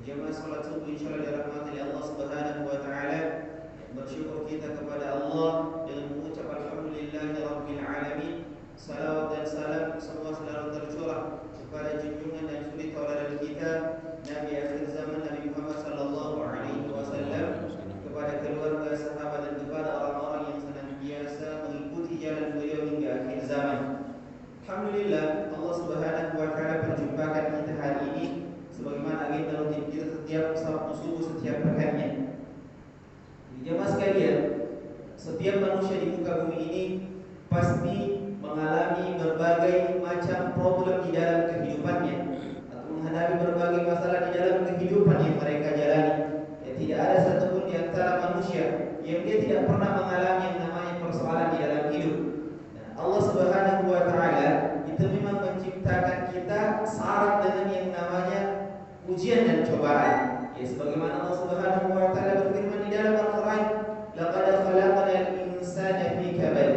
Jemaah salat subuh insyaallah dirahmati Allah Subhanahu wa taala. Bersyukur kita kepada Allah dengan mengucap alhamdulillahirabbil alamin. Salawat dan salam semua selalu tercurah kepada junjungan dan suri tauladan kita Nabi akhir zaman Nabi Muhammad sallallahu alaihi wasallam, kepada keluarga, sahabat dan kepada orang-orang yang senantiasa mengikuti jalan beliau hingga akhir zaman. Alhamdulillah Allah Subhanahu wa taala perjumpakan kita hari ini sebagaimana agenda rutin kita setiap Sabtu subuh setiap pekannya. Jemaah sekalian, setiap manusia di muka bumi ini pasti mengalami berbagai macam problem di dalam kehidupannya atau menghadapi berbagai masalah di dalam kehidupan yang mereka jalani. Tidak ada satupun di antara manusia yang dia tidak pernah mengalami yang namanya persoalan di dalam hidup. Allah Subhanahu wa taala itu memang menciptakan kita syarat dengan yang namanya ujian dan cobaan. Ya, sebagaimana Allah Subhanahu wa taala berfirman di dalam Al-Qur'an, "Laqad khalaqnal insana fi kabad."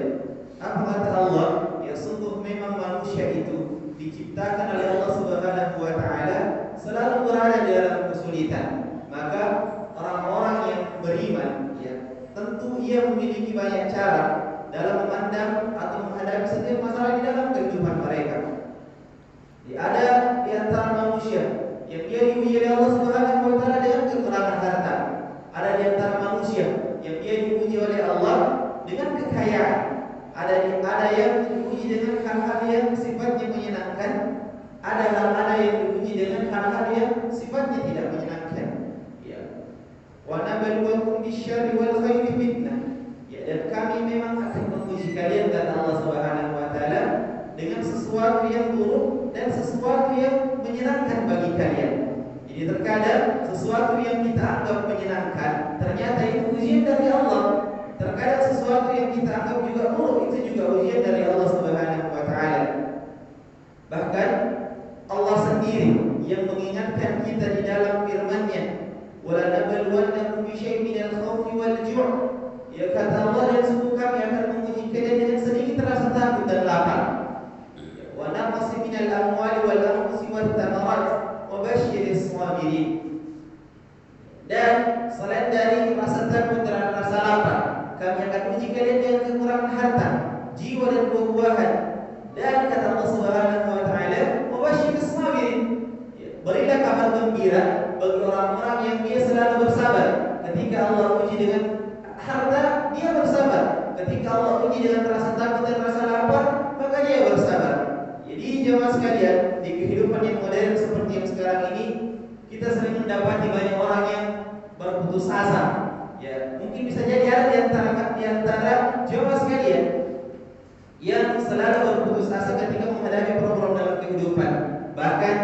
Apa kata Allah? Ya, sungguh memang manusia itu diciptakan oleh Allah Subhanahu wa taala selalu berada di dalam kesulitan. Maka orang-orang yang beriman, ya, tentu ia memiliki banyak cara dalam memandang atau menghadapi setiap masalah di dalam kehidupan mereka. Ya, ada di antara manusia yang dia diuji oleh Allah Subhanahu wa taala dengan kekurangan harta. Ada di antara manusia yang dia diuji oleh Allah dengan kekayaan. Ada yang diuji dengan hal-hal yang sifatnya menyenangkan. Ada yang diuji dengan hal-hal yang sifatnya tidak menyenangkan. Ya. Wa nabluwakum bisyarri wal khairi fitnah. Ya, dan kami memang akan menguji kalian kata Allah Subhanahu wa taala dengan sesuatu yang buruk dan sesuatu yang menyenangkan bagi kalian. Jadi terkadang sesuatu yang kita anggap menyenangkan ternyata itu ujian dari Allah. Terkadang sesuatu yang kita anggap juga buruk itu juga ujian dari Allah Subhanahu wa taala. Bahkan Allah sendiri yang mengingatkan kita di dalam firman-Nya, "Wa la nabluwannakum bi syai'in minal khawfi wal ju'." Ya, kata Allah, dan sungguh kami akan menguji kalian dengan sedikit rasa takut dan lapar. Wa naqsi minal amwali wal anfusi wat thamarat wa basyiris sabirin. Dan selain dari rasa takut dan rasa lapar, kami akan uji kalian dengan kekurangan harta, jiwa dan buah-buahan. Dan kata Allah Subhanahu wa taala, wa basyiris sabirin. Berilah kabar gembira bagi orang-orang yang dia selalu bersabar. Ketika Allah uji dengan harta, dia bersabar. Ketika Allah uji dengan rasa takut dan rasa lapar, maka dia bersabar. Jadi jemaah sekalian, di kehidupan yang modern seperti yang sekarang ini, kita sering mendapati banyak orang yang berputus asa. Ya, mungkin bisa jadi ada di antara jemaah sekalian yang selalu berputus asa ketika menghadapi problem dalam kehidupan. Bahkan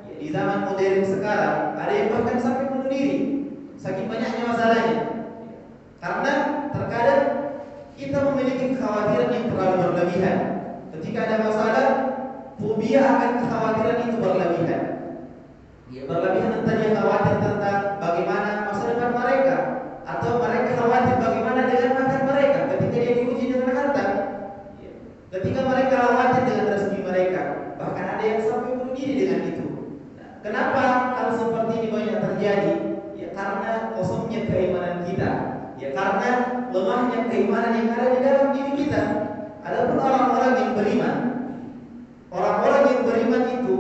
ya, di zaman modern sekarang ada yang bahkan sampai bunuh diri saking banyaknya masalahnya. Karena terkadang kita memiliki kekhawatiran yang terlalu berlebihan. Ketika ada masalah, fobia akan kekhawatiran itu berlebihan. Ya, berlebihan entah dia khawatir tentang bagaimana masa depan mereka, atau mereka khawatir bagaimana dengan makan mereka ketika dia diuji dengan harta. Ya, ketika mereka khawatir dengan rezeki mereka, bahkan ada yang sampai bunuh diri dengan itu. Nah, kenapa hal seperti ini banyak terjadi? Ya, karena kosongnya keimanan kita. Ya, karena lemahnya keimanan yang ada di dalam diri kita. Adapun orang-orang yang beriman, orang-orang yang beriman itu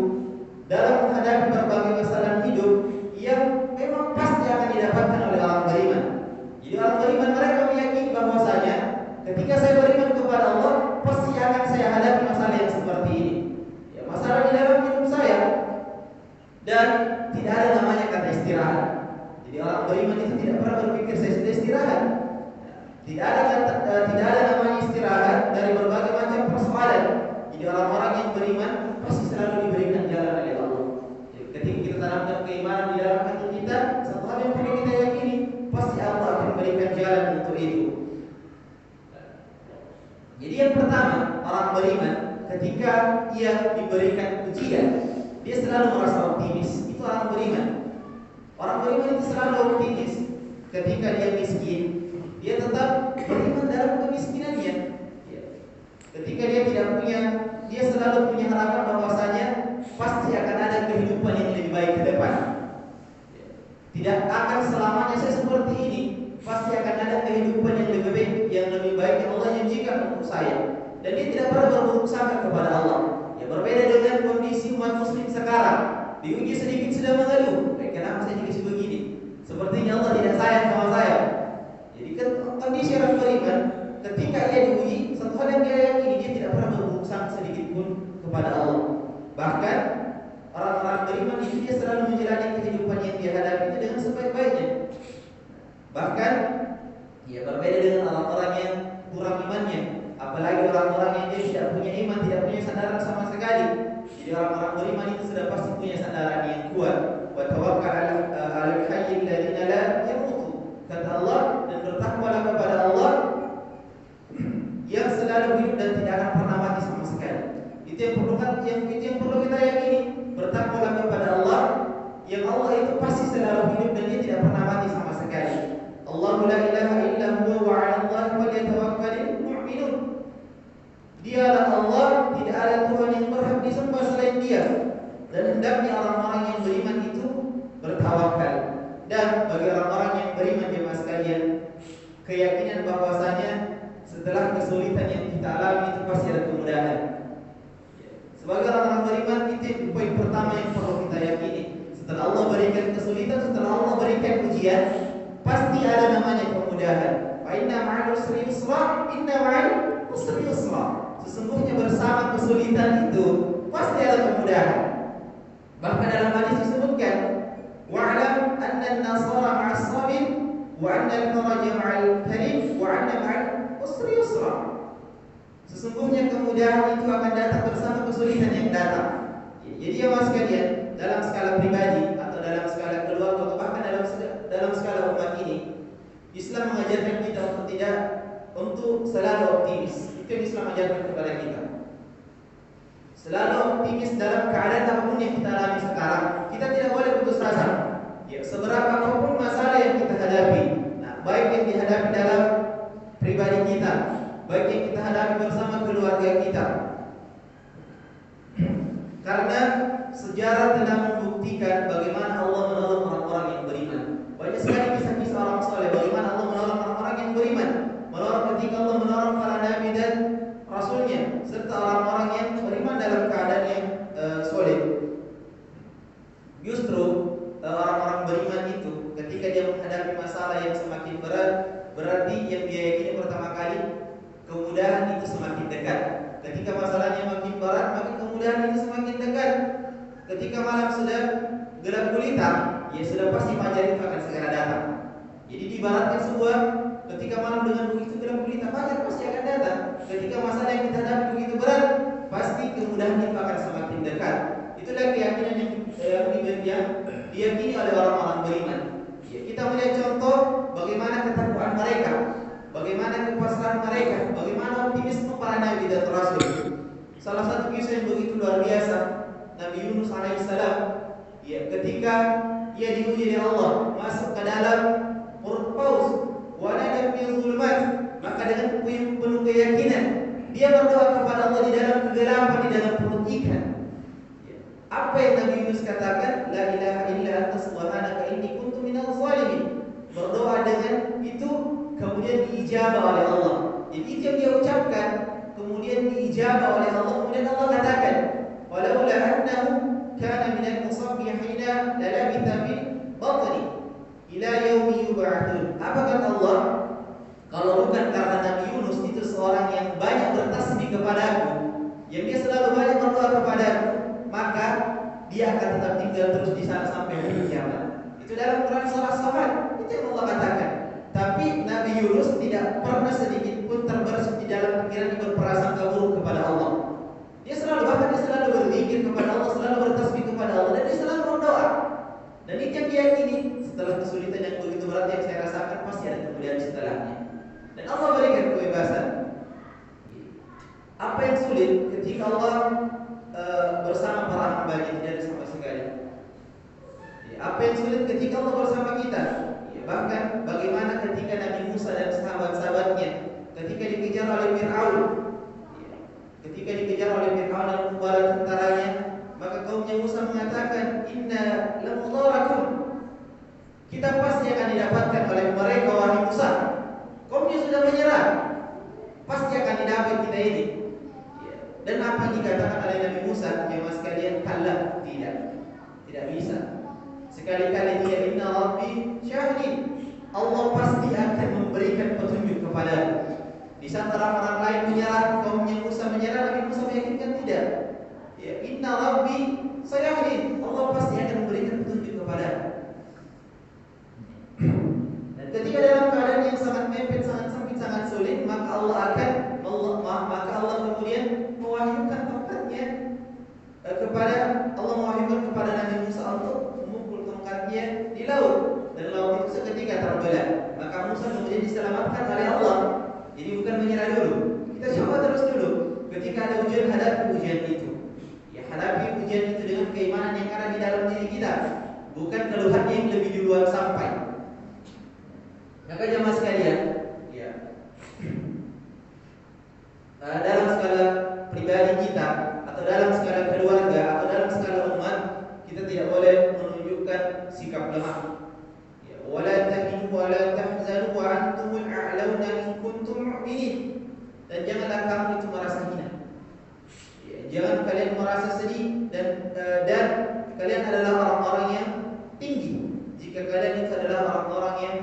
dalam menghadapi berbagai masalah hidup yang memang pasti akan didapatkan oleh orang beriman. Jadi orang beriman mereka meyakini bahwasanya ketika saya beriman kepada Allah, pasti akan saya hadapi masalah yang seperti ini. Ya, masalah di dalam hidup saya, dan tidak ada namanya kata istirahat. Jadi orang beriman itu tidak pernah berpikir saya sudah istirahat. Tidak ada namanya istirahat dari berbagai macam persoalan. Jadi orang-orang yang beriman pasti selalu diberikan jalan oleh Allah. Jadi ketika kita tanamkan keimanan di dalam hati kita, satu hal yang perlu kita yakini yang pertama, orang beriman ketika ia diberikan ujian, dia selalu merasa optimis. Itu orang beriman. Orang beriman itu selalu optimis. Ketika dia miskin, dia tetap beriman dalam kemiskinannya. Ketika dia tidak punya, dia selalu punya harapan bahwasanya pasti akan ada kehidupan yang lebih baik ke depan. Tidak akan selamanya saya seperti ini. Pasti akan ada kehidupan yang lebih baik yang Allah janjikan untuk saya. Dan dia tidak pernah berburuk sangka kepada Allah. Ya, berbeda dengan kondisi umat muslim sekarang. Diuji sedikit sudah mengeluh. Kenapa saya dikasih begini? Sepertinya Allah tidak sayang sama saya. Jadi kondisi orang beriman, ketika ia diuji, satu hal yang dia yakini, dia tidak pernah berburuk sangka sedikit pun kepada Allah. Bahkan orang-orang beriman itu dia selalu menjalani kehidupan yang dia hadapi itu dengan sebaik-baiknya. Bahkan ia berbeda dengan orang-orang yang kurang imannya, apalagi orang-orang yang dia tidak punya iman, tidak punya sandaran sama sekali. Jadi orang-orang beriman itu sudah pasti punya sandaran yang kuat. Wa tawakkal 'alal hayyil ladzina la yamutu. Kata Allah, dan bertakwalah kepada Allah yang selalu hidup dan tidak akan pernah mati sama sekali. Itu yang perlu kita yakini. Bertakwalah kepada Allah yang Allah itu pasti selalu hidup dan dia tidak pernah mati sama sekali. Allahu la ilaha illa huwa wa 'ala Allahi falyatawakkalul mu'minun. Dialah Allah, tidak ada Tuhan yang berhak disembah selain Dia. Dan hendaknya orang-orang yang beriman itu bertawakal. Dan bagi orang-orang yang beriman jemaah sekalian, keyakinan bahwasanya setelah kesulitan yang kita alami itu pasti ada kemudahan. Sebagai orang-orang beriman, itu poin pertama yang perlu kita yakini. Setelah Allah berikan kesulitan, setelah Allah berikan ujian, pasti ada namanya kemudahan. Fa inna ma'al usri yusra, inna ma'al usri yusra. Sesungguhnya bersama kesulitan itu pasti ada kemudahan. Bahkan dalam hadis disebutkan, wa'lam anna an-nasara ma'as sabir wa anna al-faraja ma'al karim wa anna ma'al usri yusra. Sesungguhnya kemudahan itu akan datang bersama kesulitan yang datang. Jadi ya mas sekalian, dalam skala pribadi atau dalam skala keluarga atau bahkan dalam skala umat ini, Islam mengajarkan kita untuk selalu optimis. Itu yang Islam ajarkan kepada kita. Selalu optimis dalam keadaan apapun yang kita alami sekarang. Kita tidak boleh putus asa. Ya, seberapa apapun masalah yang kita hadapi, nah, baik yang dihadapi dalam pribadi kita, baik yang kita hadapi bersama keluarga kita. Karena sejarah telah membuktikan bagaimana Allah menolong orang-orang yang beriman. Banyak sekali kisah-kisah orang soleh bagaimana Allah menolong orang-orang yang beriman. Menolong ketika Allah menolong para nabi dan rasulnya, serta orang-orang yang beriman dalam keadaan yang soleh. Justru orang-orang beriman itu ketika dia menghadapi masalah yang semakin berat, berarti yang dia yakini pertama kali kemudahan itu semakin dekat. Ketika masalahnya makin berat, maka kemudahan itu semakin dekat. Ketika malam sudah gelap gulita, ya sudah pasti fajar itu akan segera datang. Jadi diibaratkan sebuah ketika malam dengan begitu gelap gulita, fajar pasti akan datang. Ketika masalah yang kita hadapi begitu berat, pasti kemudahan itu akan semakin dekat. Itulah keyakinan yang diyakini oleh orang-orang beriman. Ya, kita melihat contoh bagaimana ketakwaan mereka, bagaimana kepasrahan mereka, bagaimana optimisme para nabi dan rasul. Salah satu kisah yang begitu luar biasa, Nabi Yunus alaihissalam, ya, ketika ia diuji oleh Allah masuk ke dalam perut paus, wanada fi zulmat, maka dengan penuh keyakinan dia berdoa kepada Allah di dalam kegelapan, di dalam perut ikan. Apa yang Nabi Yunus katakan? La ilaha illa anta subhanaka inni kuntu minadh zalimin. Berdoa dengan itu kemudian diijabah oleh Allah. Jadi itu yang dia ucapkan, kemudian diijabah oleh Allah. Kemudian Allah katakan, walaula annahu kana minal musabbihina lalabitha min batni ila yaumi yub'atsun. Apa kata Allah? Kalau bukan karena Nabi Yunus itu seorang yang banyak bertasbih kepadaku, yang dia selalu banyak berdoa kepadaku, maka dia akan tetap tinggal terus di sana sampai hari kiamat. Itu dalam Quran surah Safat. Itu yang Allah katakan. Tapi Nabi Yunus tidak pernah sedikit pun terbersit di dalam pikirannya berprasangka buruk kepada Allah. Dia selalu berzikir kepada Allah, selalu bertasbih kepada Allah, dan dia selalu berdoa. Dan itu yang dia yakini, setelah kesulitan yang begitu berat yang saya rasakan, pasti ada kemudian setelahnya. Dan Allah berikan kebebasan. Apa yang sulit ketika Allah bersama para hambanya? Tidak ada sama sekali. Ya, apa yang sulit ketika Allah bersama kita? Ya, bahkan bagaimana ketika Nabi Musa dan sahabat-sahabatnya ketika dikejar oleh Fir'aun, ya, ketika dikejar oleh Fir'aun dan bala tentaranya, maka kaumnya Musa mengatakan, Inna lamudarakun, kita pasti akan didapatkan oleh mereka, wahai Musa. Kaumnya sudah menyerah, pasti akan didapat kita ini. Ya. Dan apa yang dikatakan oleh Nabi Musa, jemaah sekalian, kalla, tidak bisa. Sekali-kali dia, Inna Rabbi syahid, Allah pasti akan memberikan petunjuk kepadamu. Di saat orang-orang lain menyerah, kaumnya Musa menyerah, Nabi Musa meyakinkan tidak. Ya, Inna Rabbi syahid, Allah pasti akan memberikan petunjuk kepadamu. Dan ketika dalam keadaan yang sangat mepet, sangat sempit, sangat sulit, maka Allah kemudian mewahyukan tongkatnya kepada Nabi Musa untuk memukul tongkatnya di laut, dan laut itu seketika terbelah. Maka Musa kemudian diselamatkan oleh Allah. Jadi bukan menyerah dulu, kita coba terus dulu. Ketika ada ujian, hadapi ujian itu. Ya, hadapi ujian itu dengan keimanan yang ada di dalam diri kita, bukan keluhannya yang lebih duluan sampai. Maka jemaah sekalian, ya, dalam skala pribadi kita, atau dalam skala keluarga, atau dalam skala umat, kita tidak boleh menunjukkan sikap lemah. Ya, wala tahinu wala tahzanu wa antumul a'launa in kuntum mu'minin. Dan janganlah kamu itu merasa hina. Ya, jangan kalian merasa sedih dan kalian adalah orang-orang yang tinggi jika kalian itu adalah orang-orang yang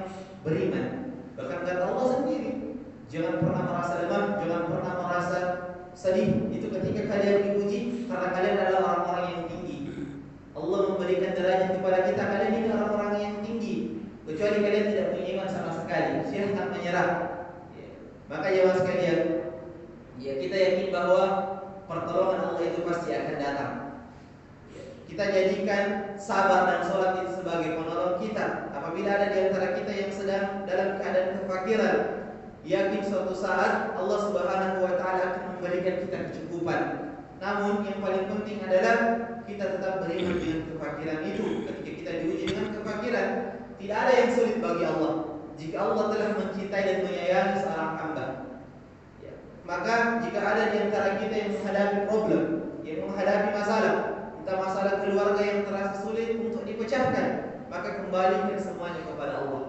beriman. Bahkan kata Allah sendiri, jangan pernah merasa lemah, jangan pernah merasa sedih. Itu ketika kalian diuji, karena kalian adalah orang-orang yang tinggi. Allah memberikan derajat kepada kita, kalian ini orang-orang yang tinggi. Kecuali kalian tidak punya iman sama sekali, silahkan menyerah. Ya. Maka jemaah sekalian, ya, kita yakin bahwa pertolongan Allah itu pasti akan datang. Kita jadikan sabar dan sholat itu sebagai penolong kita. Apabila ada di antara kita yang sedang dalam keadaan kefakiran, yakin suatu saat Allah Subhanahu wa taala akan memberikan kita kecukupan. Namun yang paling penting adalah kita tetap beriman dengan kefakiran itu. Ketika kita diuji dengan kefakiran, tidak ada yang sulit bagi Allah. Jika Allah telah mencintai dan menyayangi seorang hamba, ya, maka jika ada di antara kita yang menghadapi problem, yang menghadapi masalah, entah masalah keluarga yang terasa sulit untuk dipecahkan, maka kembalikan semuanya kepada Allah.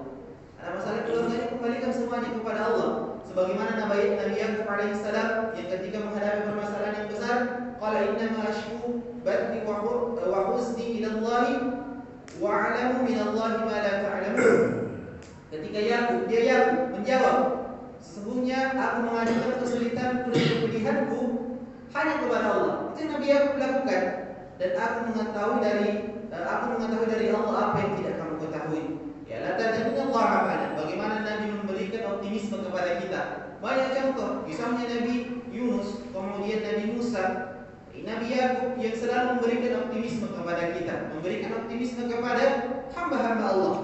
Ada masalah keluarga, kembalikan semuanya kepada Allah. Sebagaimana Nabi Yakub alaihissalam yang ketika menghadapi permasalahan yang besar, qala innama ashku bathi wa huzni ila Allah wa a'lamu min Allah ma la ta'lamun. Ketika Yakub menjawab, sesungguhnya aku mengajukan kesulitanku dan kepedihanku hanya kepada Allah. Itu yang Nabi Yakub lakukan. Dan aku mengetahui dari Allah apa yang tidak kamu ketahui. Ya, la tad'una Allah amalan. Bagaimana Nabi memberikan optimisme kepada kita. Banyak contoh, misalnya Nabi Yunus, kemudian Nabi Musa, Nabi Yakub yang selalu memberikan optimisme kepada kita, memberikan optimisme kepada hamba-hamba Allah.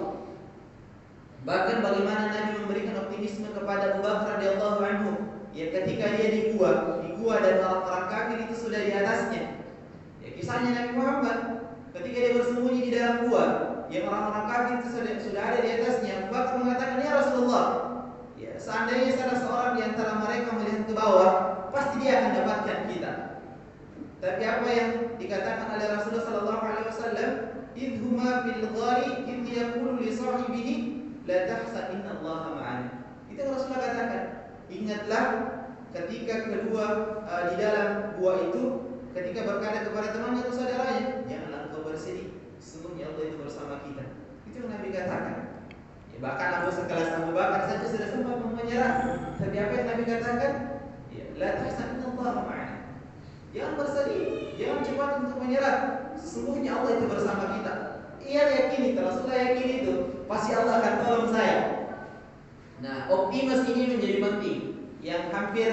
Bahkan bagaimana Nabi memberikan optimisme kepada Abu Bakar radhiyallahu anhu, ya, ketika dia di gua dan orang-orang kafir itu sudah di atasnya. Ya, kisahnya Nabi Muhammad ketika dia bersembunyi di dalam gua, yang orang-orang kafir itu sudah ada di atasnya. Abu Bakar mengatakan, ya Rasulullah, ya, seandainya salah seorang di antara mereka melihat ke bawah, pasti dia akan dapatkan kita. Tapi apa yang dikatakan oleh Rasulullah sallallahu alaihi wasallam, idhuma fil ghari idh yaqulu li sahibihi la tahzan innallaha ma'ana. Itu Rasulullah katakan, ingatlah ketika kedua di dalam gua itu, ketika berkata kepada temannya atau saudaranya, janganlah engkau bersedih, sesungguhnya Allah itu bersama kita. Itu yang Nabi katakan. Ya, bahkan sekelas Abu Bakar saja sudah sempat menyerah. Tapi apa yang Nabi katakan? Ya, la tahzan innallaha ma'ana. Jangan bersedih, jangan cepat untuk menyerah, sesungguhnya Allah itu bersama kita. Ia yakini, Rasulullah yakini itu, pasti Allah akan tolong saya. Nah, optimis ini menjadi penting. Yang hampir,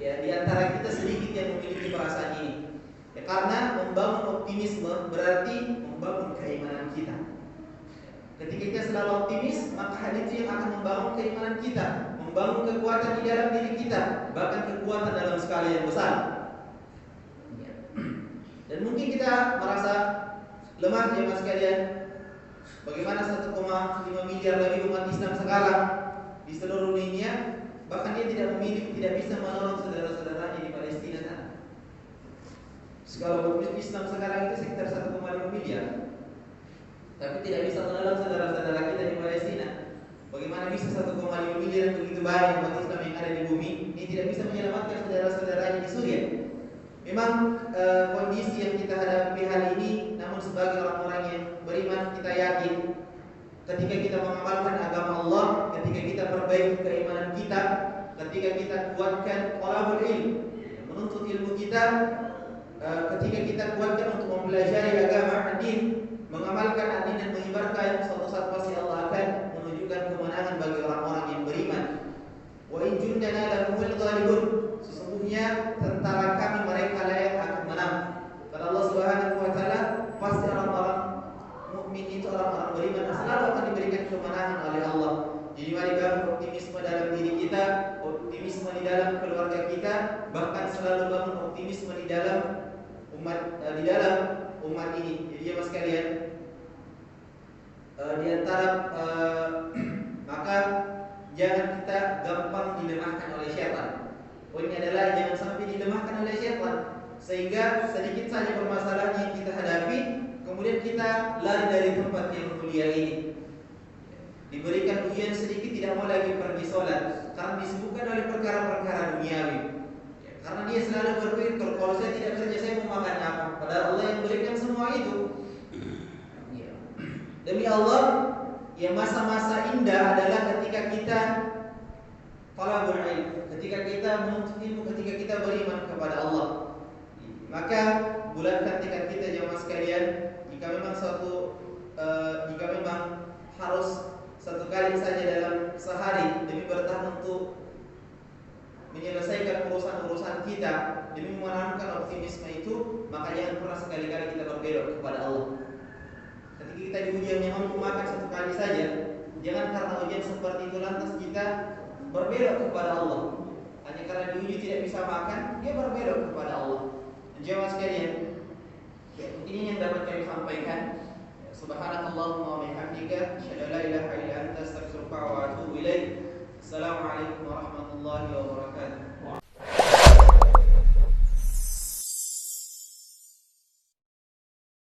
ya, di antara kita sedikit yang memiliki perasaan ini. Ya, karena membangun optimisme berarti membangun keimanan kita. Ketika kita selalu optimis, maka hal itu yang akan membangun keimanan kita, membangun kekuatan di dalam diri kita, bahkan kekuatan dalam skala yang besar. Dan mungkin kita merasa lemah jemaah sekalian. Bagaimana 1,5 miliar lebih umat Islam sekarang di seluruh dunia, bahkan dia tidak bisa menolong saudara-saudaranya di Palestina sana. Skala umat Islam sekarang itu sekitar 1,5 miliar, tapi tidak bisa menolong saudara-saudara kita di Palestina. Bagaimana bisa 1,5 miliar yang begitu banyak umat Islam yang ada di bumi ini tidak bisa menyelamatkan saudara-saudaranya di Suriah? Memang kondisi yang kita hadapi hari ini, namun sebagai orang-orang yang beriman kita yakin ketika kita mengamalkan agama Allah, ketika kita perbaiki keimanan kita, ketika kita kuatkan talabul ilm, menuntut ilmu kita, ketika kita kuatkan untuk mempelajari agama ad-din, mengamalkan ad-din dan mengibarkan, suatu saat pasti Allah akan menunjukkan kemenangan bagi orang-orang yang beriman. Wa in jundana lahumul ghalibun, sesungguhnya tentara kami mereka layak akan menang. Kata Allah Subhanahu wa taala, pasti orang-orang mukmin itu, orang-orang beriman selalu akan diberikan kemenangan oleh Allah. Jadi mari bangun optimisme dalam diri kita, optimisme di dalam keluarga kita, bahkan selalu bangun optimisme di dalam umat ini. Jadi ya mas sekalian, di antara maka jangan kita gampang dilemahkan oleh syaitan. Poinnya adalah jangan sampai dilemahkan oleh syaitan sehingga sedikit saja permasalahan yang kita hadapi, kemudian kita lari dari tempat yang mulia ini. Diberikan ujian sedikit tidak mau lagi pergi sholat karena disibukkan oleh perkara-perkara duniawi. Karena dia selalu berpikir, kalau saya tidak kerja saya mau makan apa? Padahal Allah yang berikan semua itu. Demi Allah, ya masa-masa indah adalah ketika kita talabul ilm, ketika kita menuntut ilmu, ketika kita beriman kepada Allah. Maka bulatkan tekad kita jemaah sekalian, jika memang harus satu kali saja dalam sehari demi bertahan untuk menyelesaikan urusan-urusan kita, demi menanamkan optimisme itu, maka jangan pernah sekali-kali kita berbelok kepada Allah. Ketika kita diuji yang mampu makan satu kali saja, jangan karena ujian seperti itu lantas kita berbelok kepada Allah. Hanya karena diuji tidak bisa makan, dia berbelok kepada Allah. Jemaah sekalian, ini yang dapat kami sampaikan. Subhanakallahumma wa bihamdika, asyhadu an la ilaha illa anta, astaghfiruka wa atubu ilaik. Assalamualaikum warahmatullahi wabarakatuh.